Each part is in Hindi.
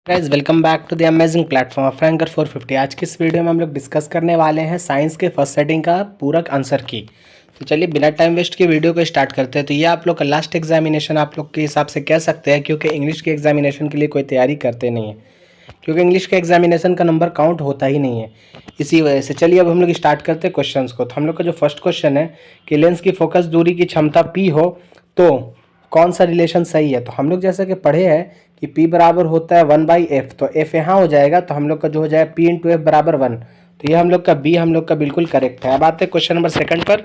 Guys welcome back to the amazing platform of anchor 450। आज की इस वीडियो में हम लोग डिस्कस करने वाले हैं साइंस के फर्स्ट सेटिंग का पूरक आंसर की। तो चलिए बिना टाइम वेस्ट के वीडियो को स्टार्ट करते हैं। तो ये आप लोग का लास्ट एग्जामिनेशन आप लोग के हिसाब से कह सकते हैं, क्योंकि इंग्लिश के एग्जामिनेशन के लिए कोई तैयारी करते नहीं है, क्योंकि इंग्लिश के एग्जामिनेशन का नंबर काउंट होता ही नहीं है। इसी वजह से चलिए अब हम लोग स्टार्ट करते हैं क्वेश्चन को। तो हम लोग का जो फर्स्ट क्वेश्चन है कि लेंस की फोकस दूरी की क्षमता पी हो तो कौन सा रिलेशन सही है। तो हम लोग जैसा कि पढ़े हैं कि P बराबर होता है 1/f, तो f यहाँ हो जाएगा, तो हम लोग का जो हो जाएगा P इंटू एफ बराबर 1। तो ये हम लोग का B हम लोग का बिल्कुल करेक्ट है। अब आते हैं क्वेश्चन नंबर सेकंड पर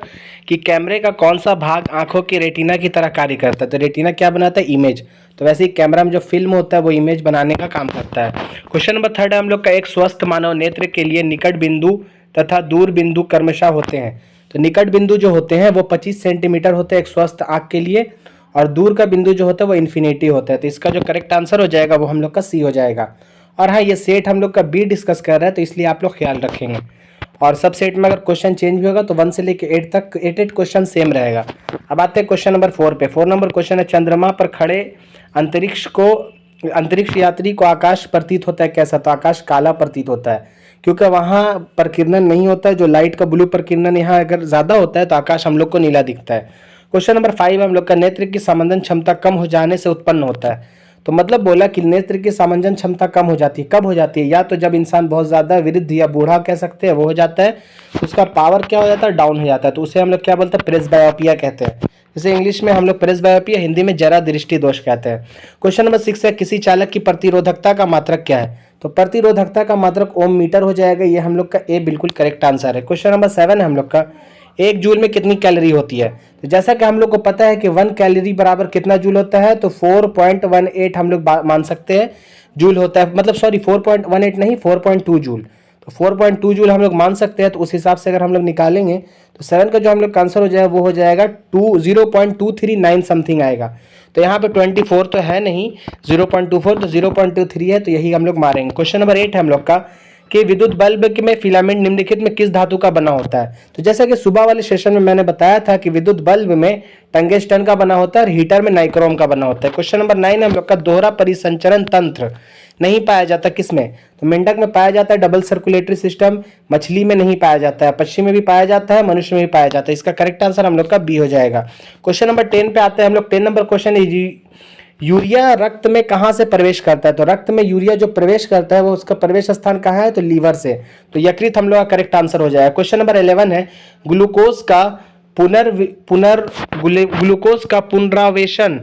कि कैमरे का कौन सा भाग आंखों की रेटिना की तरह कार्य करता है। तो रेटिना क्या बनाता है? इमेज। तो वैसे ही कैमरा में जो फिल्म होता है वो इमेज बनाने का काम करता है। क्वेश्चन नंबर थर्ड है हम लोग का एक स्वस्थ मानव नेत्र के लिए निकट बिंदु तथा दूर बिंदु क्रमशः होते हैं। तो निकट बिंदु जो होते हैं वो 25 सेंटीमीटर होते हैं एक स्वस्थ आंख के लिए, और दूर का बिंदु जो होता है वो इन्फिनिटी होता है। तो इसका जो करेक्ट आंसर हो जाएगा वो हम लोग का सी हो जाएगा। और हाँ, ये सेट हम लोग का बी डिस्कस कर रहा है, तो इसलिए आप लोग ख्याल रखेंगे। और सब सेट में अगर क्वेश्चन चेंज भी होगा तो 1 से लेकर 8 तक 8 क्वेश्चन सेम रहेगा। अब आते हैं क्वेश्चन नंबर 4 पे। 4 नंबर क्वेश्चन है चंद्रमा पर खड़े अंतरिक्ष यात्री को आकाश प्रतीत होता है कैसा। तो आकाश काला प्रतीत होता है, क्योंकि वहाँ प्रकीर्णन नहीं होता है। जो लाइट का ब्लू प्रकीर्णन यहाँ अगर ज़्यादा होता है तो आकाश हम लोग को नीला दिखता है। क्वेश्चन नंबर 5 हम लोग का नेत्र की सामंजन क्षमता कम हो जाने से उत्पन्न होता है। तो मतलब बोला कि नेत्र की सामंजन क्षमता कम हो जाती है। कब हो जाती है? या तो जब इंसान बहुत ज़्यादा वृद्ध या बूढ़ा कह सकते हैं वो हो जाता है, तो उसका पावर क्या हो जाता है? डाउन हो जाता है। तो उसे हम लोग क्या बोलते हैं? प्रेसबायोपिया कहते हैं। जैसे इंग्लिश में हम लोग प्रेसबायोपिया, हिंदी में जरा दृष्टि दोष कहते हैं। क्वेश्चन नंबर 6 है किसी चालक की प्रतिरोधकता का मात्रक क्या है। तो प्रतिरोधकता का मात्रक ओम मीटर हो जाएगा। ये हम लोग का ए बिल्कुल करेक्ट आंसर है। क्वेश्चन नंबर 7 है हम लोग का एक जूल में कितनी कैलोरी होती है। तो जैसा कि हम लोग को पता है कि 1 कैलोरी बराबर कितना जूल होता है, तो 4.18 हम लोग मान सकते हैं जूल होता है। मतलब सॉरी 4.18 नहीं, 4.2 जूल। तो 4.2 जूल हम लोग मान सकते हैं। तो उस हिसाब से अगर हम लोग निकालेंगे तो 7 का जो हम लोग का आंसर हो जाएगा वो हो जाएगा 0.239 समथिंग आएगा। तो यहाँ पे 24 तो है नहीं, 0.24 तो 0.23 है, तो यही हम लोग मारेंगे। क्वेश्चन नंबर 8 है हम लोग का कि विद्युत बल्ब में फिलामेंट निम्नलिखित में किस धातु का बना होता है। तो जैसा कि सुबह वाले सेशन में मैंने बताया था कि विद्युत बल्ब में टंगस्टन का बना होता है और हीटर में नाइक्रोम का बना होता है। क्वेश्चन नंबर 9 हम लोग का दोहरा परिसंचरण तंत्र नहीं पाया जाता किसमें। तो मेंढक में पाया जाता है डबल सर्कुलेटरी सिस्टम, मछली में नहीं पाया जाता है, पक्षी में भी पाया जाता है, मनुष्य में भी पाया जाता है। इसका करेक्ट आंसर हम लोग का बी हो जाएगा। क्वेश्चन नंबर 10 पे आते हैं हम लोग। 10 नंबर क्वेश्चन यूरिया रक्त में कहाँ से प्रवेश करता है। तो रक्त में यूरिया जो प्रवेश करता है वो उसका प्रवेश स्थान कहाँ है? तो लीवर से। तो यकृत हम लोग का करेक्ट आंसर हो जाएगा। क्वेश्चन नंबर 11 है ग्लूकोज का ग्लूकोज का पुनर्अवशोषण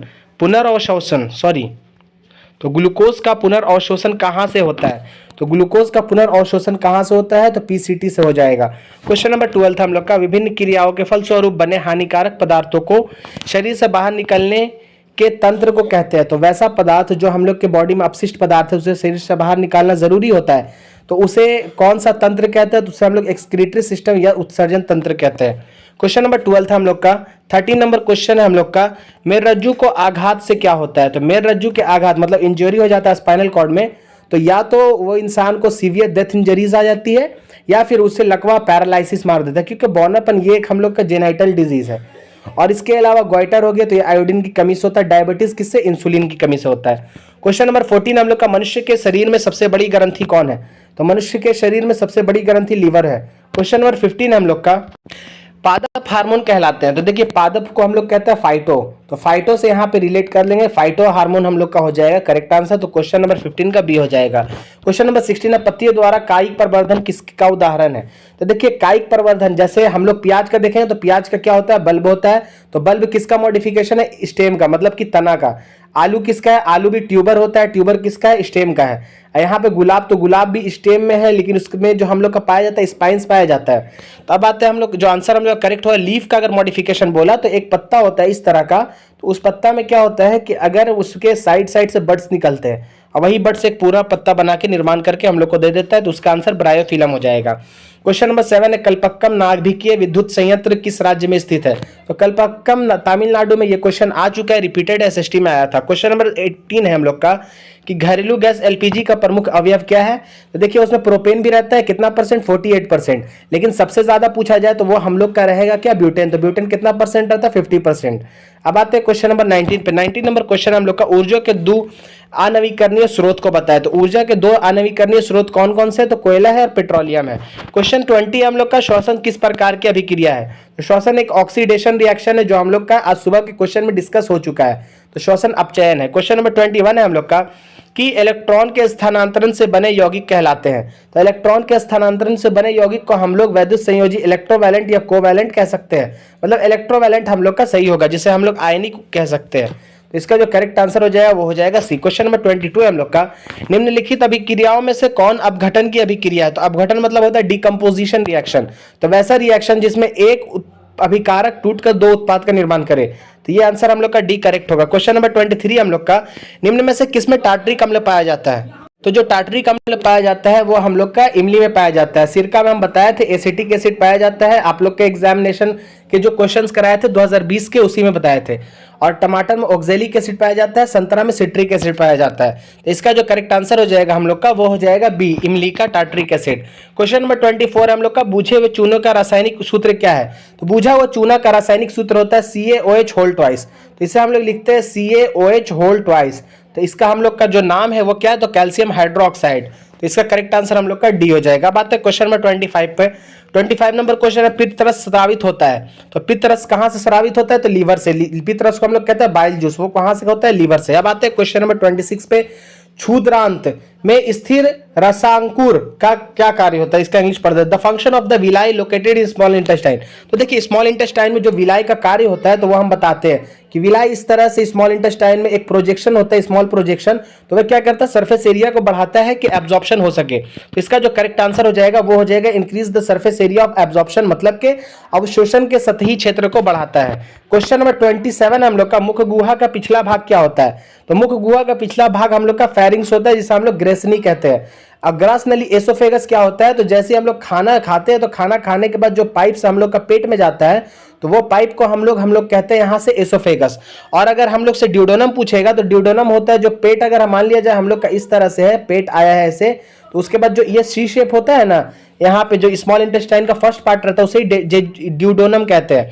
तो ग्लूकोज का पुनर्अवशोषण कहाँ से होता है। तो ग्लूकोज का पुनर्अवशोषण कहाँ से होता है? तो पीसीटी से हो जाएगा। क्वेश्चन नंबर 12 हम लोग का विभिन्न क्रियाओं के फलस्वरूप बने हानिकारक पदार्थों को शरीर से बाहर निकलने के तंत्र को कहते हैं। तो वैसा पदार्थ जो हम लोग के बॉडी में अपशिष्ट पदार्थ है उसे शरीर से बाहर निकालना जरूरी होता है, तो उसे कौन सा तंत्र कहते हैं? तो उसे हम लोग एक्सक्रीटरी सिस्टम या उत्सर्जन तंत्र कहते हैं। क्वेश्चन नंबर 12 था हम लोग का। 13 नंबर क्वेश्चन है हम लोग का मेरुरज्जु को आघात से क्या होता है। तो मेरुरज्जु के आघात मतलब इंजरी हो जाता है स्पाइनल कॉर्ड में, तो या तो वो इंसान को सीवियर डेथ इंजरीज आ जाती है या फिर उससे लकवा पैरालिसिस मार देता है, क्योंकि बौनापन ये एक हम लोग का जेनाइटल डिजीज है। और इसके अलावा गोइटर हो गया तो ये आयोडीन की कमी से होता है। डायबिटीज किससे? इंसुलिन की कमी से होता है। क्वेश्चन नंबर 14 हम लोग का मनुष्य के शरीर में सबसे बड़ी ग्रंथि कौन है। तो मनुष्य के शरीर में सबसे बड़ी ग्रंथि लीवर है। क्वेश्चन नंबर 15 हम लोग का पादप हार्मोन कहलाते हैं। तो देखिए पादप को हम लोग कहते हैं फाइटो, तो फाइटो से यहाँ पे रिलेट कर लेंगे, फाइटो हार्मोन हम लोग का हो जाएगा करेक्ट आंसर। तो क्वेश्चन नंबर 15 का बी हो जाएगा। क्वेश्चन नंबर 16 है पत्तियों द्वारा कायिक प्रवर्धन किसका उदाहरण है। तो देखिए कायिक प्रवर्धन जैसे हम लोग प्याज का देखें तो प्याज का क्या होता है? बल्ब होता है। तो बल्ब किसका मॉडिफिकेशन है? स्टेम का, मतलब कि तना का। आलू किसका है? आलू भी ट्यूबर होता है। ट्यूबर किसका है? स्टेम का है। यहाँ पे गुलाब, तो गुलाब भी स्टेम में है, लेकिन उसमें जो हम लोग का पाया जाता है स्पाइंस पाया जाता है। तो अब आते हैं हम लोग जो आंसर हम लोग करेक्ट हुआ लीफ का अगर मॉडिफिकेशन बोला तो एक पत्ता होता है इस तरह का, तो उस पत्ता में क्या होता है कि अगर उसके साइड साइड से बड्स निकलते हैं और वही बड्स एक पूरा पत्ता बना के निर्माण करके हम लोग को दे देता है, तो उसका आंसर ब्रायोफिलम हो जाएगा। क्वेश्चन नंबर 7 है कल्पक्कम नाभिकीय विद्युत संयंत्र किस राज्य में स्थित है। तो कल्पक्कम तमिलनाडु में ये क्वेश्चन आ चुका है, रिपीटेड एसएसटी में आया था। क्वेश्चन नंबर 18 है हम लोग का कि घरेलू गैस एलपीजी का प्रमुख अवयव क्या है? तो देखिए उसमें प्रोपेन भी रहता है, कितना परसेंट? 48%। लेकिन सबसे ज्यादा पूछा जाए तो वो हम लोग का रहेगा क्या? ब्यूटेन। तो ब्यूटेन कितना परसेंट रहता है? 50%। अब आते हैं क्वेश्चन नंबर 19 पे। 19 नंबर क्वेश्चन हम लोग का ऊर्जा के दो अनवीकरणीय स्रोत को बताया। तो ऊर्जा के दो अनवीकरणीय स्रोत कौन कौन से? तो कोयला है और पेट्रोलियम है। क्वेश्चन 20 हम लोग का श्वसन किस प्रकार की अभिक्रिया है? तो श्वसन एक ऑक्सीडेशन रिएक्शन है, जो हम लोग का आज सुबह के क्वेश्चन में डिस्कस हो चुका है। तो श्वसन अपचयन है। क्वेश्चन नंबर 21 है हम लोग का कि इलेक्ट्रॉन के स्थानांतरण से बने यौगिक कहलाते हैं। तो इलेक्ट्रॉन के स्थानांतरण से बने यौगिक को हम लोग वैद्युत संयोजी, इलेक्ट्रोवैलेंट या कोवैलेंट कह सकते हैं। मतलब इलेक्ट्रोवैलेंट हम लोग का सही होगा, जिसे हम लोग आयनिक कह सकते हैं। तो इसका जो करेक्ट आंसर हो जाएगा वो हो जाएगा सी। क्वेश्चन नंबर 22 है हम लोग का, निम्नलिखित अभिक्रियाओं में से कौन अपघटन की अभिक्रिया है? तो अपघटन मतलब होता है डिकम्पोजिशन रिएक्शन। तो वैसा रिएक्शन जिसमें एक अभिकारक टूटकर दो उत्पाद का निर्माण करे। तो ये आंसर हम लोग का डी करेक्ट होगा। क्वेश्चन नंबर 23 हम लोग का, निम्न में से किसमें टार्टरिक अम्ल पाया जाता है? तो जो टार्टरिक अम्ल पाया जाता है वो हम लोग का इमली में पाया जाता है। सिरका में हम बताए थे एसिटिक एसिड पाया जाता है। आप लोग के एग्जामिनेशन के जो क्वेश्चंस कराए थे 2020 के, उसी में बताए थे। और टमाटर में ऑक्जेलिक एसिड पाया जाता है, संतरा में सिट्रिक एसिड पाया जाता है। तो इसका जो करेक्ट आंसर हो जाएगा हम लोग का वो हो जाएगा बी, इमली का टार्टरिक एसिड। क्वेश्चन नंबर 24 हम लोग का, बूझे हुए चूनों का रासायनिक सूत्र क्या है? तो बूझा हुआ चूना का रासायनिक सूत्र होता है CaOH होल ट्वाइस। तो इसे हम लोग लिखते हैं CaOH होल ट्वाइस। तो इसका हम लोग का जो नाम है वो क्या है? तो कैल्शियम हाइड्रोक्साइड। तो इसका करेक्ट आंसर हम लोग का डी हो जाएगा। अब आते हैं क्वेश्चन नंबर 25 पे। 25 नंबर क्वेश्चन है, पित्तरस स्रावित होता है। तो पित्तरस कहां से स्रावित होता है? तो लीवर से। पित्तरस को हम लोग कहते हैं बाइल जूस, वो कहां से होता है? लीवर से। अब आते हैं क्वेश्चन नंबर 26 पे। क्षुद्रांत में स्थिर रसांकुर का क्या कार्य होता है? इसका इंग्लिश पढ़ दे। The function of the villi located in small intestine. तो देखिए स्मॉल इंटेस्टाइन में जो विलाई का कार्य होता है तो वो हम बताते हैं कि विलाई इस तरह से स्मॉल इंटेस्टाइन में एक प्रोजेक्शन होता है, स्मॉल प्रोजेक्शन। तो वह क्या करता है? सरफेस एरिया को बढ़ाता है कि एब्जॉर्प्शन हो सके। तो इसका जो करेक्ट आंसर हो जाएगा वो हो जाएगा increase the surface area of absorption, मतलब के अवशोषण के सतही क्षेत्र को बढ़ाता है। क्वेश्चन नंबर 27 हम लोग का, मुख गुहा का पिछला भाग क्या होता है? तो मुख गुहा का पिछला भाग हम लोग का फेरिंग्स होता है, जिसे हम लोग ग्रेसनी कहते हैं। अब ग्रासनली एसोफेगस क्या होता है? तो जैसे हम लोग खाना खाते हैं तो खाना खाने के बाद जो पाइप से हम लोग का पेट में जाता है तो वो पाइप को हम लोग कहते हैं यहाँ से एसोफेगस। और अगर हम लोग से ड्यूडेनम पूछेगा तो ड्यूडेनम होता है जो पेट, अगर मान लिया जाए हम लोग का इस तरह से है, पेट आया है ऐसे, तो उसके बाद जो ये सी शेप होता है ना, यहाँ पे जो स्मॉल इंटेस्टाइन का फर्स्ट पार्ट रहता है उसे ड्यूडेनम कहते हैं।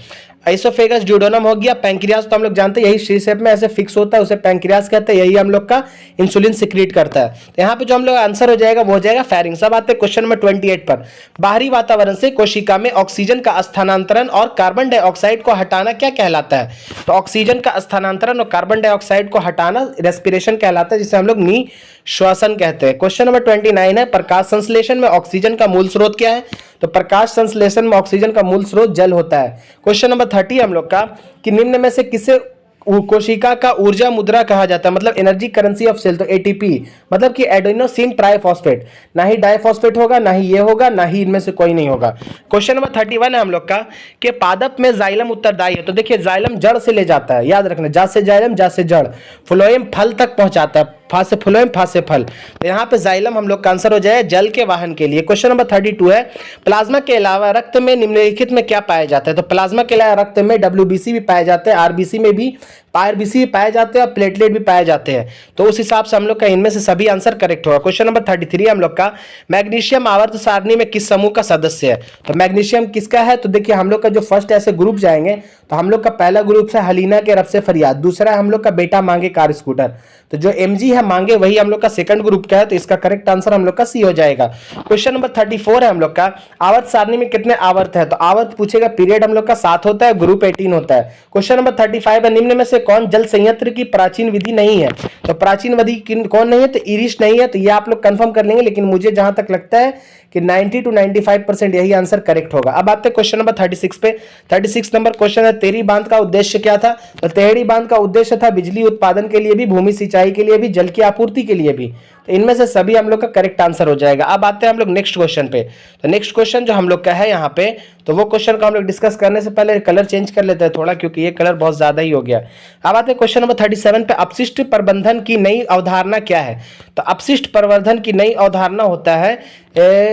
एसोफेगस ड्यूडेनम हो गया। पैंक्रियास तो हम लोग जानते हैं यही सी शेप में ऐसे फिक्स होता है, उसे पैंक्रियास कहते हैं, यही हम लोग का इंसुलिन सिक्रीट करता है। तो यहाँ पे जो हम लोग आंसर हो जाएगा वो हो जाएगा फेरिंग्स। अब आते हैं क्वेश्चन नंबर 28 पर। बाहरी वातावरण से कोशिका में ऑक्सीजन का स्थानांतरण और कार्बन डाइऑक्साइड को हटाना क्या कहलाता है? तो ऑक्सीजन का स्थानांतरण और कार्बन डाइऑक्साइड को हटाना रेस्पिरेशन कहलाता है, जिसे हम लोग निश्वासन कहते हैं। क्वेश्चन नंबर 29 है, प्रकाश संश्लेषण में ऑक्सीजन का मूल स्रोत क्या है? तो प्रकाश संश्लेषण में ऑक्सीजन का मूल स्रोत जल होता है। क्वेश्चन नंबर 30 हम लोग का, कि निम्न में से किसे कोशिका का ऊर्जा मुद्रा कहा जाता है, मतलब एनर्जी करेंसी ऑफ सेल? तो एटीपी, मतलब कि एडेनोसिन ट्राइफॉस्फेट। ना ही डाइफॉस्फेट होगा, ना ही ये होगा, ना ही इनमें से कोई नहीं होगा। क्वेश्चन नंबर 31 है हम लोग का, कि पादप में जाइलम उत्तरदायी है। तो देखिए जाइलम जड़ से ले जाता है, याद रखना, जा से जाइलम, जा से जड़, फ्लोएम फल तक पहुंचाता है, फा से फ्लोएम, फा से फल। तो यहाँ पे जाइलम हम लोग का आंसर हो जाए जल के वाहन के लिए। क्वेश्चन नंबर 32 है, प्लाज्मा के अलावा रक्त में निम्नलिखित में क्या पाया जाता है? तो प्लाज्मा के अलावा रक्त में WBC भी पाए जाते हैं, RBC में भी, RBC भी पाए जाते हैं और प्लेटलेट भी पाए जाते हैं। तो उस हिसाब से हम लोग का इनमें से सभी आंसर करेक्ट होगा। क्वेश्चन नंबर 33 हम लोग का, मैग्नीशियम आवर्त सारणी में किस समूह का सदस्य है? तो मैग्नीशियम किसका है? तो देखिए हम लोग का जो फर्स्ट ऐसे ग्रुप जाएंगे तो हम लोग का पहला ग्रुप है हलीना के रब से फरियाद, दूसरा है हम लोग का बेटा मांगे कार स्कूटर। तो जो MG है मांगे वही हम लोग का सेकंड ग्रुप का है, तो इसका करेक्ट आंसर हम लोग का सी हो जाएगा। क्वेश्चन नंबर 34 है हम लोग का, आवर्त सारणी में कितने आवर्त है? तो आवर्त पूछेगा, पीरियड हम लोग का 7 होता है, ग्रुप 18 होता है। क्वेश्चन नंबर 35 है, निम्न में से कौन जल संयंत्र की प्राचीन विधि नहीं है? तो प्राचीन विधि कौन नहीं है? तो इरिश नहीं है। तो ये आप लोग कंफर्म कर लेंगे, लेकिन मुझे जहां तक लगता है कि 90 to 95% यही आंसर करेक्ट होगा। अब आते हैं क्वेश्चन नंबर 36 पे। 36 नंबर क्वेश्चन है, तेरी बांध का उद्देश्य क्या था? तो तेहरी बांध का उद्देश्य था बिजली उत्पादन के लिए भी, भूमि सिंचाई के लिए भी, जल की आपूर्ति के लिए भी। तो इनमें से सभी हम लोग का करेक्ट आंसर हो जाएगा। अब आते हैं हम लोग नेक्स्ट क्वेश्चन पे। तो नेक्स्ट क्वेश्चन जो हम लोग का है यहाँ पे, तो वो क्वेश्चन को हम लोग डिस्कस करने से पहले कलर चेंज कर लेते हैं थोड़ा, क्योंकि ये कलर बहुत ज्यादा ही हो गया। अब आते हैं क्वेश्चन नंबर 37 पे, अपशिष्ट प्रबंधन की नई अवधारणा क्या है? तो अपशिष्ट प्रबंधन की नई अवधारणा होता है,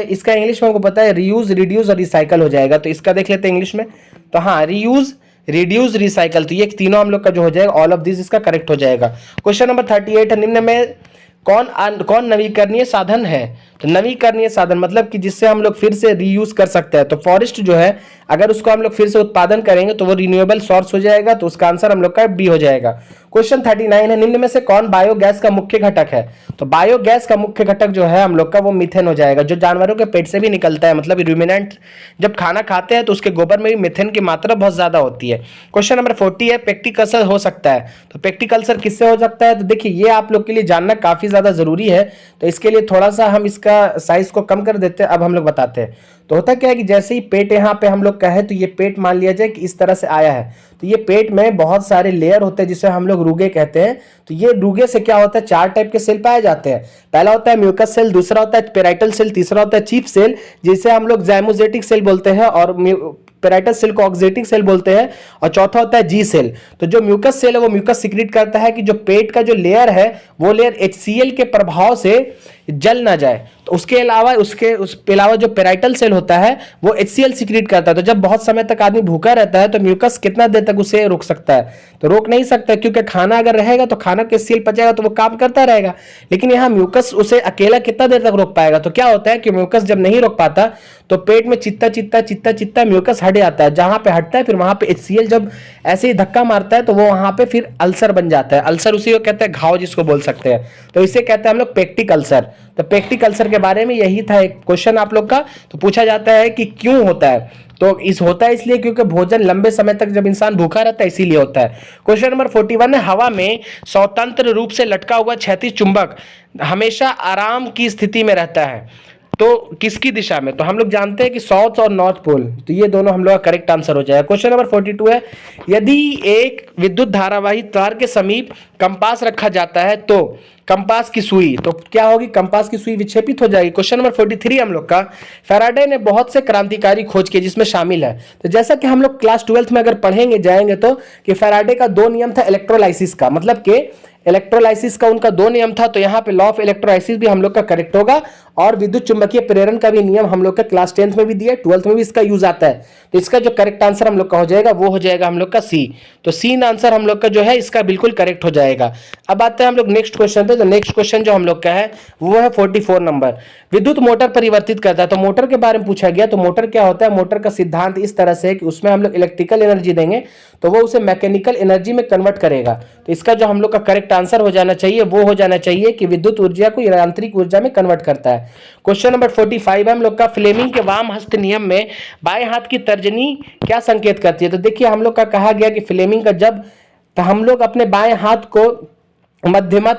इसका इंग्लिश में हमको पता है रीयूज, रिड्यूस और रिसाइकल हो जाएगा। तो इसका देख लेते हैं इंग्लिश में। तो हाँ, रीयूज, रिड्यूस, रिसाइकल, तो ये तीनों हम लोग का जो हो जाएगा ऑल ऑफ दिस इसका करेक्ट हो जाएगा। क्वेश्चन नंबर 38 है, निम्न में कौन नवीकरणीय साधन है? तो नवीकरणीय साधन मतलब कि जिससे हम लोग फिर से रीयूज कर सकते हैं। तो फॉरेस्ट जो है अगर उसको हम लोग फिर से उत्पादन करेंगे तो वो रिन्यूएबल सोर्स हो जाएगा। तो उसका आंसर हम लोग का बी हो जाएगा। क्वेश्चन 39 है, निम्न में से कौन बायोगैस का मुख्य घटक है? तो बायोगैस का मुख्य घटक जो है हम लोग का वो मीथेन हो जाएगा, जो जानवरों के पेट से भी निकलता है। मतलब रूमिनेंट जब खाना खाते हैं तो उसके गोबर में भी मीथेन की मात्रा बहुत ज्यादा होती है। क्वेश्चन नंबर 40 है, पेक्टिक अल्सर हो सकता है। तो पेक्टिक अल्सर किससे हो सकता है? तो देखिए ये आप लोग के लिए जानना काफी ज्यादा जरूरी है, तो इसके लिए थोड़ा सा हम इसका साइज को कम कर देते हैं। अब हम लोग बताते हैं। तो होता क्या है कि जैसे ही पेट यहाँ पे हम लोग कहे तो ये पेट मान लिया जाए कि इस तरह से आया है, तो ये पेट में बहुत सारे लेयर होते हैं जिसे हम लोग रुगे कहते हैं। तो ये रुगे से क्या होता है, 4 टाइप के सेल पाए जाते हैं। पहला होता है म्यूकस सेल, दूसरा होता है पेराइटल सेल, तीसरा होता है चीफ सेल जिसे हम लोग जाइमोजेटिक सेल बोलते हैं, और पेराइटल सेल को ऑक्जेटिक सेल बोलते हैं, और चौथा होता है जी सेल। तो जो म्यूकस सेल है वो म्यूकस सिक्रीट करता है कि जो पेट का जो लेयर है वो लेयर HCl के प्रभाव से जल ना जाए। तो उसके अलावा जो पेराइटल सेल होता है वो HCl सिक्रीट करता है। तो जब बहुत समय तक आदमी भूखा रहता है तो म्यूकस कितना देर तक उसे रोक सकता है? तो रोक नहीं सकता, क्योंकि खाना अगर रहेगा तो खाना के HCl पचेगा तो वो काम करता रहेगा। लेकिन यहाँ म्यूकस उसे अकेला कितना देर तक रोक पाएगा? तो क्या होता है कि म्यूकस जब नहीं रोक पाता तो पेट में चित्ता म्यूकस हट जाता है। जहां पे हटता है फिर वहां पे HCl जब ऐसे ही धक्का मारता है तो वो वहां पे फिर अल्सर बन जाता है। अल्सर उसी को कहते हैं घाव, जिसको बोल सकते हैं। तो इसे कहते हैं हम लोग पेक्टिक अल्सर। तो पेक्टिक अल्सर के बारे में यही था एक क्वेश्चन आप लोग का। तो पूछा जाता है कि क्यों होता है? तो होता है इसलिए क्योंकि भोजन लंबे समय तक जब इंसान भूखा रहता है इसीलिए होता है। क्वेश्चन नंबर 41 है, हवा में स्वतंत्र रूप से लटका हुआ क्षैतिज चुंबक हमेशा आराम की स्थिति में रहता है तो किसकी दिशा में? तो हम लोग जानते हैं कि साउथ और नॉर्थ पोल। तो ये दोनों हम लोग का करेक्ट आंसर हो जाएगा। क्वेश्चन नंबर 42 है, यदि एक विद्युत धारावाही तार के समीप कंपास रखा जाता है तो कंपास की सुई तो क्या होगी? कंपास की सुई विक्षेपित हो जाएगी। क्वेश्चन नंबर 43 हम लोग का, फैराडे ने बहुत से क्रांतिकारी खोज किए जिसमें शामिल है। तो जैसा कि हम लोग क्लास 12th में अगर पढ़ेंगे जाएंगे तो कि फैराडे का 2 नियम था इलेक्ट्रोलाइसिस का, मतलब कि इलेक्ट्रोलाइसिस का उनका 2 नियम था। तो यहाँ पे लॉ ऑफ इलेक्ट्रोलाइसिस भी हम लोग का करेक्ट होगा, और विद्युत चुंबकीय प्रेरण का भी नियम हम लोग का क्लास 10th में भी दिया, 12th में भी इसका यूज आता है। तो इसका जो करेक्ट आंसर हम लोग का हो जाएगा वो हो जाएगा हम लोग का सी। तो सी आंसर हम लोग का जो है इसका बिल्कुल करेक्ट हो जाएगा। अब आते हैं हम लोग नेक्स्ट क्वेश्चन पे। तो नेक्स्ट क्वेश्चन जो हम लोग का है वो है 44 नंबर, विद्युत मोटर परिवर्तित करता है। तो मोटर के बारे में पूछा गया। तो मोटर क्या होता है? मोटर का सिद्धांत इस तरह से है कि उसमें हम लोग इलेक्ट्रिकल एनर्जी देंगे तो वो उसे मैकेनिकल एनर्जी में कन्वर्ट करेगा। तो इसका जो हम लोग का करेक्ट आंसर हो जाना चाहिए वो हो जाना चाहिए कि विद्युत ऊर्जा को यांत्रिक ऊर्जा में कन्वर्ट करता है। क्वेश्चन नंबर 45 है हम लोग का, फ्लेमिंग के वाम हस्त नियम में बाएं हाथ की तर्जनी क्या संकेत करती है? तो देखिए हम लोग का कहा गया कि फ्लेमिंग का जब तो हम लोग अपने बाएं हाथ को मध्यमा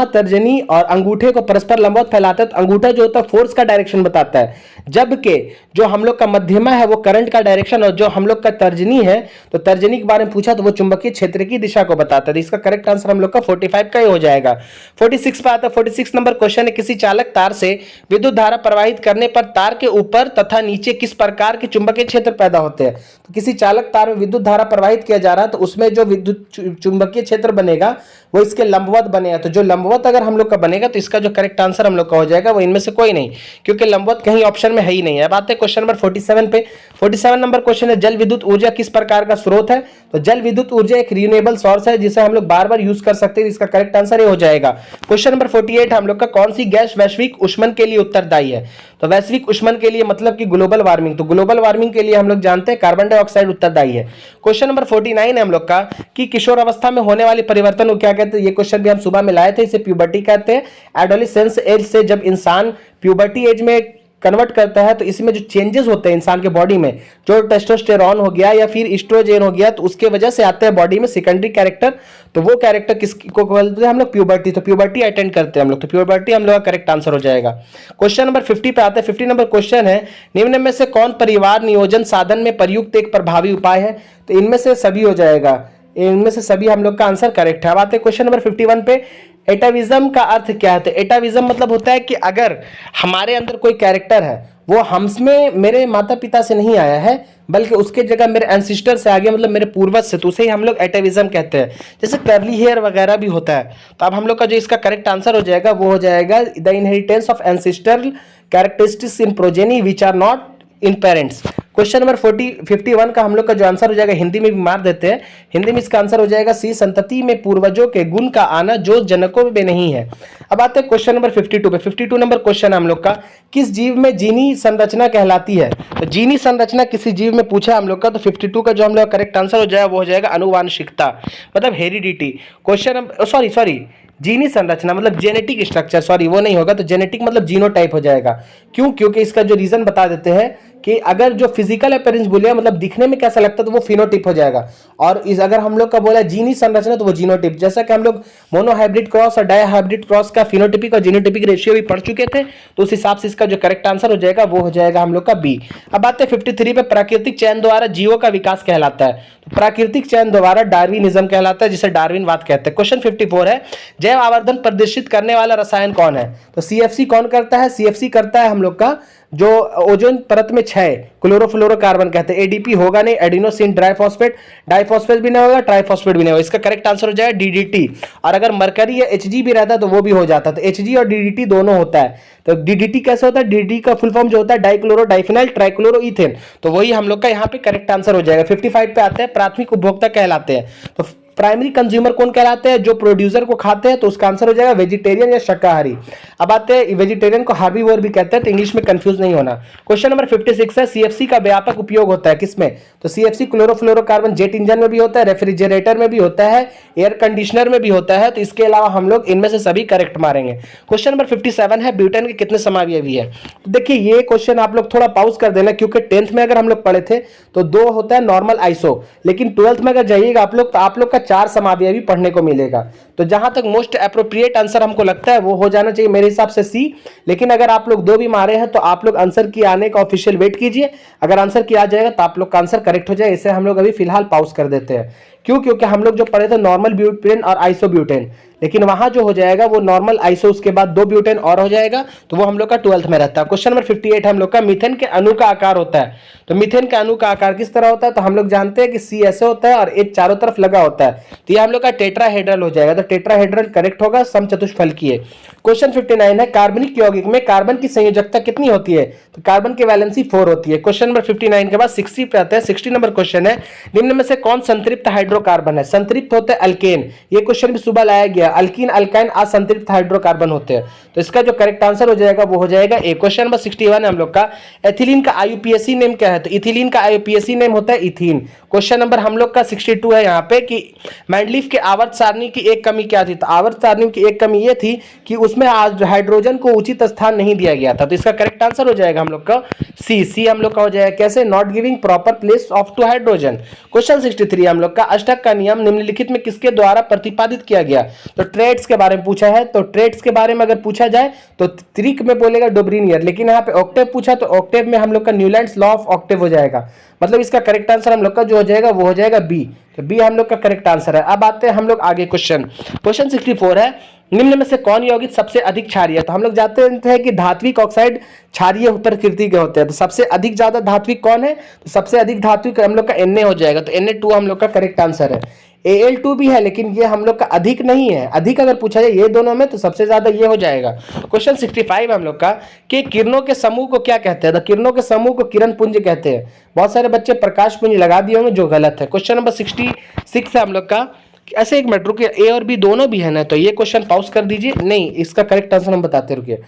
तर्जनी और अंगूठे को परस्पर लंबवत फैलाते हैं। तो अंगूठा जो होता है फोर्स का डायरेक्शन बताता है, जबकि जो हम लोग का मध्यमा है वो करंट का डायरेक्शन, और जो हम लोग का तर्जनी है तो तर्जनी के बारे में पूछा तो वो चुंबकीय क्षेत्र की दिशा को बताता है। तो इसका करेक्ट आंसर हम लोग का 45 का ही हो जाएगा। 46 पे आता है। 46 नंबर क्वेश्चन है, किसी चालक तार से विद्युत धारा प्रवाहित करने पर तार के ऊपर तथा नीचे किस प्रकार के चुंबकीय क्षेत्र पैदा होते हैं? तो किसी चालक तार में विद्युत धारा प्रवाहित किया जा रहा है तो उसमें जो विद्युत चुंबकीय क्षेत्र बनेगा वो इसके लंबवत बनेगा। तो जो लंबवत अगर हम लोग का बनेगा तो इसका जो करेक्ट आंसर हम लोग का हो जाएगा वो इनमें से कोई नहीं, क्योंकि लंबवत कहीं ऑप्शन में है ही नहीं है। अब आते हैं क्वेश्चन नंबर 47 पे। 47 नंबर क्वेश्चन है, जल विद्युत ऊर्जा किस प्रकार का स्रोत है? तो जल विद्युत ऊर्जा एक रिन्यूएबल सोर्स है जिसे हम लोग बार बार यूज कर सकते हैं। इसका करेक्ट आंसर ये हो जाएगा। क्वेश्चन नंबर 48 हम लोग का, कौन सी गैस वैश्विक ऊष्मन के लिए उत्तरदायी है? तो वैश्विक ऊष्मन के लिए मतलब कि ग्लोबल वार्मिंग। तो ग्लोबल वार्मिंग के लिए हम लोग जानते हैं कार्बन डाइऑक्साइड उत्तरदायी है। क्वेश्चन नंबर 49 है हम लोग का, कि किशोर अवस्था में होने वाले परिवर्तन को क्या कहते हैं? ये क्वेश्चन भी हम सुबह में लाए थे। इसे प्यूबर्टी कहते हैं। एडोलेसेंस एज से जब इंसान प्यूबर्टी एज में कन्वर्ट करता है तो इसमें जो चेंजेस होते हैं इंसान के बॉडी में, जो टेस्टोस्टेरॉन हो गया या फिर एस्ट्रोजन हो गया, तो उसके वजह से आते हैं बॉडी में सेकेंडरी कैरेक्टर। तो वो कैरेक्टर किसको बोलते हैं हम लोग? प्यूबर्टी। तो प्यूबर्टी अटेंड करते हैं हम लोग, तो प्यूबर्टी हम लोग का करेक्ट आंसर हो जाएगा। क्वेश्चन नंबर 50 पे आते हैं। 50 नंबर क्वेश्चन है, निम्न में से कौन परिवार नियोजन साधन में प्रयुक्त एक प्रभावी उपाय है? तो इनमें से सभी हो जाएगा, इनमें से सभी हम लोग का आंसर करेक्ट है। अब आते हैं क्वेश्चन नंबर 51 पे। एटाविज्म का अर्थ क्या है? तो एटाविज्म मतलब होता है कि अगर हमारे अंदर कोई कैरेक्टर है वो हमसे मेरे माता पिता से नहीं आया है बल्कि उसके जगह मेरे एंसिस्टर से आ गया, मतलब मेरे पूर्वज से, तो उसे ही हम लोग एटाविज्म कहते हैं। जैसे कर्ली हेयर वगैरह भी होता है। तो अब हम लोग का जो इसका करेक्ट आंसर हो जाएगा वो हो जाएगा the inheritance of ancestral characteristics in progeny which are not in parents. Question number 51 का हम लोग का जो आंसर हो जाएगा, हिंदी में भी मार देते हैं, हिंदी में इसका आंसर हो जाएगा सी, संतति में पूर्वजों के गुण का आना जो जनकों में नहीं है। अब आते हैं क्वेश्चन नंबर 52 पे। 52 नंबर क्वेश्चन हम लोग का, किस जीव में जीनी संरचना कहलाती है? तो जीनी संरचना किसी जीव में पूछा हम लोग का, तो 52 का जो हम लोग का करेक्ट आंसर हो जाएगा वो हो जाएगा अनुवांशिकता, मतलब हेरिडिटी। क्वेश्चन नंबर सॉरी जीनी संरचना मतलब जेनेटिक स्ट्रक्चर, सॉरी वो नहीं होगा, तो जेनेटिक मतलब जीनोटाइप हो जाएगा। क्यों? क्योंकि इसका जो रीजन बता देते हैं कि अगर जो फिजिकल अपीयरेंस बोले मतलब दिखने में कैसा लगता है, तो वो फिनोटाइप हो जाएगा। और इस अगर हम लोग का बोला जीनी संरचना तो वो जीनोटाइप। जैसा कि हम लोग मोनोहाइब्रिड क्रॉस और डायहाइब्रिड क्रॉस का फिनोटाइपिक और जीनोटाइपिक रेशियो भी पढ़ चुके थे, तो उस हिसाब से इसका जो करेक्ट आंसर हो जाएगा वो हो जाएगा हम लोग का बी। अब आते हैं 53 पे, प्राकृतिक चयन द्वारा जीवों का विकास कहलाता है। तो प्राकृतिक चयन द्वारा डार्विनिज्म कहलाता है, जिसे डार्विनवाद कहते हैं। क्वेश्चन 54 है, जैव आवर्धन प्रदर्शित करने वाला रसायन कौन है? तो सीएफसी कौन करता है? सीएफसी करता है हम लोग का जो ओजोन परत में क्षय, क्लोरोफ्लोरोकार्बन कहते हैं। एडीपी होगा नहीं, एडिनोसिन डाइफॉस्फेट, डाइफॉस्फेट भी नहीं होगा, ट्राइफॉस्फेट भी नहीं होगा। इसका करेक्ट आंसर हो जाएगा डीडीटी। और अगर मरकरी या एचजी भी रहता तो वो भी हो जाता। तो एचजी और डीडीटी दोनों होता है। तो डीडीटी कैसे होता है? डीडीटी का फुल फॉर्म जो होता है डाइक्लोरो डाइफिनाइल ट्राइक्लोरोइथेन, तो वही हम लोग का यहाँ पे करेक्ट आंसर हो जाएगा। 55 पे आते हैं, प्राथमिक उपभोक्ता कहलाते हैं। तो प्राइमरी कंज्यूमर कौन कहलाते हैं? जो प्रोड्यूसर को खाते हैं, तो उसका आंसर हो जाएगा वेजिटेरियन या शाकाहारी। अब आते हैं, वेजिटेरियन को हार्बीवोर भी कहते हैं, तो इंग्लिश में कंफ्यूज नहीं होना। क्वेश्चन नंबर 56 है, सीएफसी का व्यापक उपयोग होता है किसमें? तो सीएफसी क्लोरोफ्लोरोकार्बन जेट इंजन में भी होता है, रेफ्रिजरेटर में भी होता है, एयर कंडीशनर में भी होता है। तो इसके अलावा हम लोग इनमें से सभी करेक्ट मारेंगे। क्वेश्चन नंबर 57 है, ब्यूटेन के कितने समावयवी है? तो देखिए ये क्वेश्चन आप लोग थोड़ा पॉज कर देना, क्योंकि 10th में अगर हम लोग पढ़े थे तो 2 होता है नॉर्मल आइसो, लेकिन 12th में अगर जाइएगा आप लोग, तो आप लोग का 4 समावयवी पढ़ने को मिलेगा। तो जहां तक मोस्ट एप्रोप्रिएट आंसर हमको लगता है वो हो जाना चाहिए मेरे हिसाब से सी। लेकिन अगर आप लोग 2 भी मारे हैं तो आप लोग आंसर की आने का ऑफिशियल वेट कीजिए। अगर आंसर की आ जाएगा तो आप लोग का आंसर करेक्ट हो जाए। इसे हम लोग अभी फिलहाल पॉज कर देते हैं। क्यों? क्योंकि हम लोग जो पढ़े थे नॉर्मल ब्यूटेन और आइसोब्यूटेन, लेकिन वहां जो हो जाएगा वो नॉर्मल आइसो, उसके बाद 2 ब्यूटेन और हो जाएगा, तो वो हम लोग का 12th में रहता है। क्वेश्चन नंबर 58 हम लोग का, मीथेन के अणु का आकार होता है। तो मीथेन के अणु का आकार किस तरह होता है? तो हम लोग जानते हैं कि सी ऐसे होता है और एच चारों तरफ लगा होता है, तो ये हम लोग का टेट्राहेड्रल हो जाएगा। तो टेट्राहेड्रल करेक्ट होगा, समचतुष्फलकीय। क्वेश्चन 59 है, कार्बनिक यौगिक में कार्बन की संयोजकता कितनी होती है? तो कार्बन की वैलेंसी 4 होती है। क्वेश्चन नंबर 59 के बाद 60 पे आता है। 60 नंबर क्वेश्चन है, निम्न में से कौन संतृप्त हाइड्रोकार्बन है? संतृप्त होते हैं अल्केन, ये क्वेश्चन भी सुबह लाया गया। अल्कीन, अल्काइन, असंतृप्त हाइड्रोकार्बन होते हैं। तो इसका जो करेक्ट आंसर हो जाएगा वो हो जाएगा ए। क्वेश्चन नंबर 61 है हम लोग का, एथिलीन का आईयूपीएसी नेम क्या है? तो इथिलीन का आईयूपीएसी नेम होता है इथीन। क्वेश्चन नंबर हम लोग का 62 है यहाँ पे कि मैंडलीफ के आवर्त सारणी की एक कमी क्या थी? तो आवर्त सारणी की एक कमी ये थी कि उसमें हाइड्रोजन को उचित स्थान नहीं दिया गया था। तो इसका करेक्ट आंसर हो जाएगा हम लोग का सी हम लोग का हो जाएगा। कैसे? Not giving proper place of to hydrogen. Question 63 हम लोग का, अष्टक का नियम निम्नलिखित में किसके द्वारा प्रतिपादित किया गया? तो ट्रेड्स के बारे में पूछा है। तो ट्रेड्स के बारे में अगर पूछा जाए तो त्रिक में बोलेगा डोब्रिनियर, लेकिन यहाँ पे ऑक्टेव पूछा तो ऑक्टेव में हम लोग का न्यूलैंड्स लॉ ऑफ ऑक्टेव हो जाएगा। मतलब इसका करेक्ट आंसर हम लोग का जो हो जाएगा वो हो जाएगा बी। तो बी हम लोग का करेक्ट आंसर है। अब आते हैं हम लोग आगे क्वेश्चन 64 है, निम्न में से कौन यौगिक सबसे अधिक क्षारीय है? तो हम लोग जानते हैं कि धात्विक ऑक्साइड क्षारीय प्रकृति के होते हैं। तो सबसे अधिक ज्यादा धात्विक कौन है? तो सबसे अधिक धात्विक हम लोग का Na हो जाएगा। तो Na2 हम लोग का करेक्ट आंसर है। Al2 भी है, लेकिन ये हम लोग का अधिक नहीं है। अधिक अगर पूछा जाए ये दोनों में तो सबसे ज्यादा ये हो जाएगा। क्वेश्चन 65 हम लोग का कि किरणों के समूह को क्या कहते हैं? तो किरणों के समूह को किरण पुंज कहते हैं। बहुत सारे बच्चे प्रकाश पुंज लगा दिए होंगे, जो गलत है। क्वेश्चन नंबर 66 है हम लोग का, ऐसे एक मिनट रुकिए, ए और बी दोनों भी है ना, तो ये क्वेश्चन पॉज कर दीजिए। नहीं, इसका करेक्ट आंसर हम बताते रुकिए।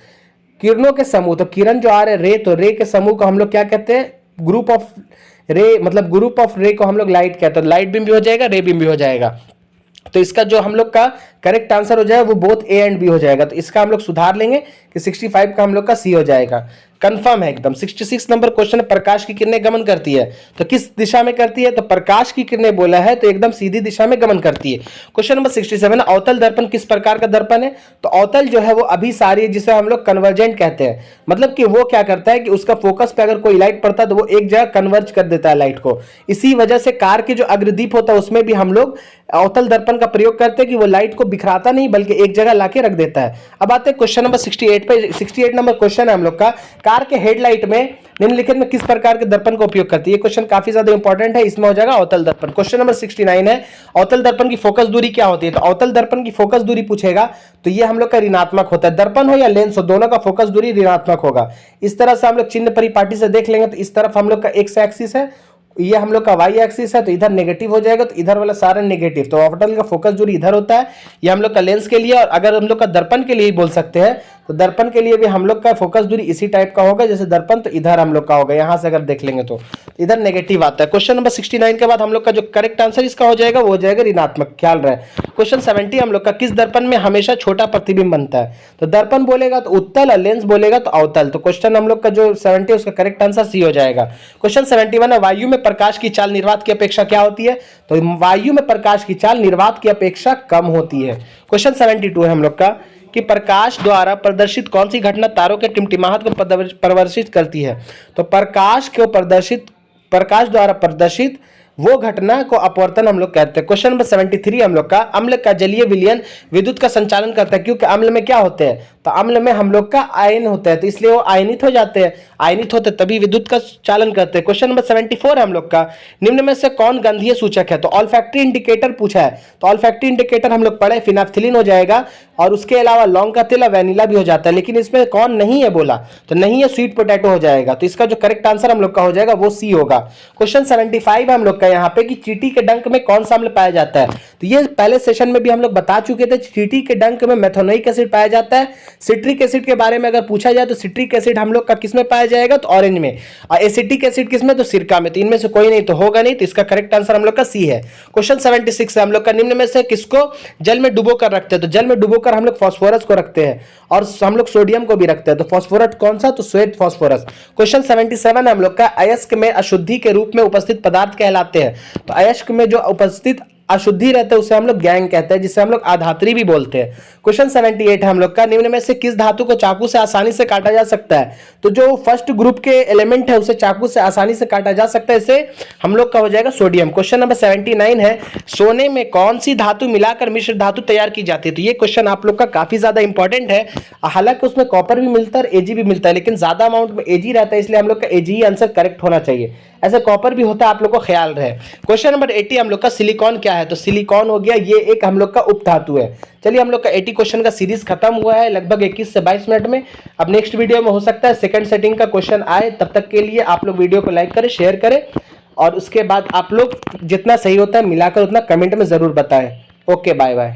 किरणों के समूह, तो किरण जो आ रहे रे, तो रे के समूह को हम लोग क्या कहते हैं? ग्रुप ऑफ रे, मतलब ग्रुप ऑफ रे को हम लोग लाइट कहते हैं। लाइट बीम भी हो जाएगा, रे बीम भी हो जाएगा। तो इसका जो हम लोग का करेक्ट आंसर हो जाएगा वो बोथ ए एंड बी हो जाएगा। तो इसका हम लोग सुधार लेंगे कि 65 का हम लोग का सी हो जाएगा। कंफर्म है एकदम। 66 नंबर क्वेश्चन, प्रकाश की किरणें गमन करती है, तो किस दिशा में करती है? तो प्रकाश की किरणें बोला है तो एकदम सीधी दिशा में गमन करती है। क्वेश्चन नंबर 67, अवतल दर्पण किस प्रकार का दर्पण है? तो अवतल जो है वो अभिसारी, जिसे हम लोग कन्वर्जेंट कहते हैं। मतलब कि वो क्या करता है कि उसका फोकस पे अगर कोई लाइट पड़ता है तो वो एक जगह कन्वर्ज कर देता है लाइट को। इसी वजह से कार के जो अग्रदीप होता है उसमें भी हम लोग अवतल दर्पण का प्रयोग करते हैं कि वो लाइट को बिखराता नहीं बल्कि एक जगह लाके रख देता है। अब आते हैं क्वेश्चन नंबर 68 पे। 68 नंबर क्वेश्चन है हम लोग का, कार के हेडलाइट में निम्नलिखित में किस प्रकार के दर्पण का उपयोग करती है। ये क्वेश्चन काफी ज्यादा इंपॉर्टेंट है, इसमें हो जाएगा अवतल दर्पण। क्वेश्चन नंबर 69 है, अवतल दर्पण की फोकस दूरी क्या होती है। तो अवतल दर्पण की फोकस दूरी पूछेगा तो ये हम लोग का ऋणात्मक होता है, दर्पण हो या लेंस हो दोनों का फोकस दूरी ऋणात्मक होगा। इस तरह से हम लोग चिन्ह परिपाटी से देख लेंगे तो इस तरफ हम लोग का एक्स एक्सिस है, ये हम लोग का वाई एक्सिस है, तो इधर नेगेटिव हो जाएगा तो इधर वाला सारा नेगेटिव, तो अवतल का फोकस दूरी इधर होता है। ये हम लोग का लेंस के लिए, और अगर हम लोग का दर्पण के लिए बोल सकते हैं तो दर्पण के लिए भी हम लोग का फोकस दूरी इसी टाइप का होगा जैसे दर्पण, तो इधर हम लोग का होगा, यहां से अगर देख लेंगे तो इधर नेगेटिव आता है। क्वेश्चन नंबर 69 के बाद हम लोग का जो करेक्ट आंसर इसका हो जाएगा वो हो जाएगा ऋणात्मक, ख्याल रहे। क्वेश्चन 70 हम लोग का, किस दर्पण में हमेशा छोटा प्रतिबिंब बनता है। तो दर्पण बोलेगा तो उत्तल और लेंस बोलेगा तो अवतल। तो क्वेश्चन हम लोग का जो 70 उसका करेक्ट आंसर सी हो जाएगा। क्वेश्चन 71 है, वायु में प्रकाश की चाल निर्वात की अपेक्षा क्या होती है। तो वायु में प्रकाश की चाल निर्वात की अपेक्षा कम होती है। क्वेश्चन 72 है हम लोग का, कि प्रकाश द्वारा प्रदर्शित कौन सी घटना तारों के टिमटिमाहट को प्रदर्शित करती है। तो प्रकाश द्वारा प्रदर्शित वो घटना को अपवर्तन हम लोग कहते हैं। क्वेश्चन नंबर 73 हम लोग का, अम्ल का जलीय विलयन विद्युत का संचालन करता है, क्योंकि अम्ल में क्या होते हैं। तो अम्ल में हम लोग का आयन होता है, तो इसलिए वो आयनित हो जाते हैं, आयनित होते तभी विद्युत का चालन करते हैं। क्वेश्चन नंबर 74 हम लोग का, निम्न में से कौन गंधीय सूचक है। तो ऑल्फैक्टरी इंडिकेटर पूछा है, तो ऑल्फैक्टरी इंडिकेटर हम लोग पढ़े फिनाफ्थिलीन हो जाएगा, और उसके अलावा लौंग का तेल, वैनिला भी हो जाता है, लेकिन इसमें कौन नहीं है बोला, तो नहीं है स्वीट पोटैटो हो जाएगा। तो इसका जो करेक्ट आंसर हम लोग का हो जाएगा वो सी होगा। क्वेश्चन 75 हम लोग का यहाँ पे, कि चींटी के डंक में कौन सा अम्ल पाया जाता है। तो ये पहले सेशन में भी हम लोग बता चुके थे, चींटी के डंक में मेथोनोइक एसिड पाया जाता है। सिट्रिक एसिड के बारे में अगर पूछा जाए तो सिट्रिक एसिड हम लोग का किसमें पाया जाएगा, तो ऑरेंज में, और एसिटिक एसिड किसमें, तो सिरका में। तो इनमें से कोई नहीं तो होगा नहीं, तो इसका करेक्ट आंसर हम लोग का सी है। क्वेश्चन 76 है हम लोग का, निम्न में से किसको जल में डुबो कर रखते हैं। तो जल में डुबो कर हम लोग फास्फोरस को रखते हैं, और हम लोग सोडियम को भी रखते हैं। तो फास्फोरस कौन सा, तो श्वेत फास्फोरस। क्वेश्चन 77 हम लोग का, अयस्क में अशुद्धि के रूप में उपस्थित पदार्थ कहलाते हैं। तो अयस्क में जो उपस्थित अशुद्धि रहता है उसे हम लोग गैंग कहते हैं, जिसे हम लोग आधात्री भी बोलते हैं। क्वेश्चन 78 है हम लोग का, निम्न में से किस धातु को चाकू से आसानी से काटा जा सकता है। तो जो फर्स्ट ग्रुप के एलिमेंट है उसे चाकू से आसानी से काटा जा सकता है, इसे हम लोग का हो जाएगा सोडियम। क्वेश्चन नंबर 79 है, सोने में कौन सी धातु मिलाकर मिश्र धातु तैयार की जाती है। तो ये क्वेश्चन आप लोग का काफी ज्यादा इंपॉर्टेंट है, हालांकि उसमें कॉपर भी मिलता है, एजी भी मिलता है, लेकिन ज्यादा अमाउंट में एजी रहता है, इसलिए हम लोग का एजी आंसर करेक्ट होना चाहिए। ऐसे कॉपर भी होता है, आप लोग को ख्याल रहे। क्वेश्चन नंबर 80 हम लोग का, सिलिकॉन क्या है। तो सिलिकॉन हो गया, ये एक हम लोग का उपधातु है। चलिए हम लोग का 80 क्वेश्चन का सीरीज खत्म हुआ है लगभग 21 से 22 मिनट में। अब नेक्स्ट वीडियो में हो सकता है सेकंड सेटिंग का क्वेश्चन आए, तब तक के लिए आप लोग वीडियो को लाइक करें, शेयर करें, और उसके बाद आप लोग जितना सही होता है मिलाकर उतना कमेंट में जरूर बताएं। Okay, bye bye.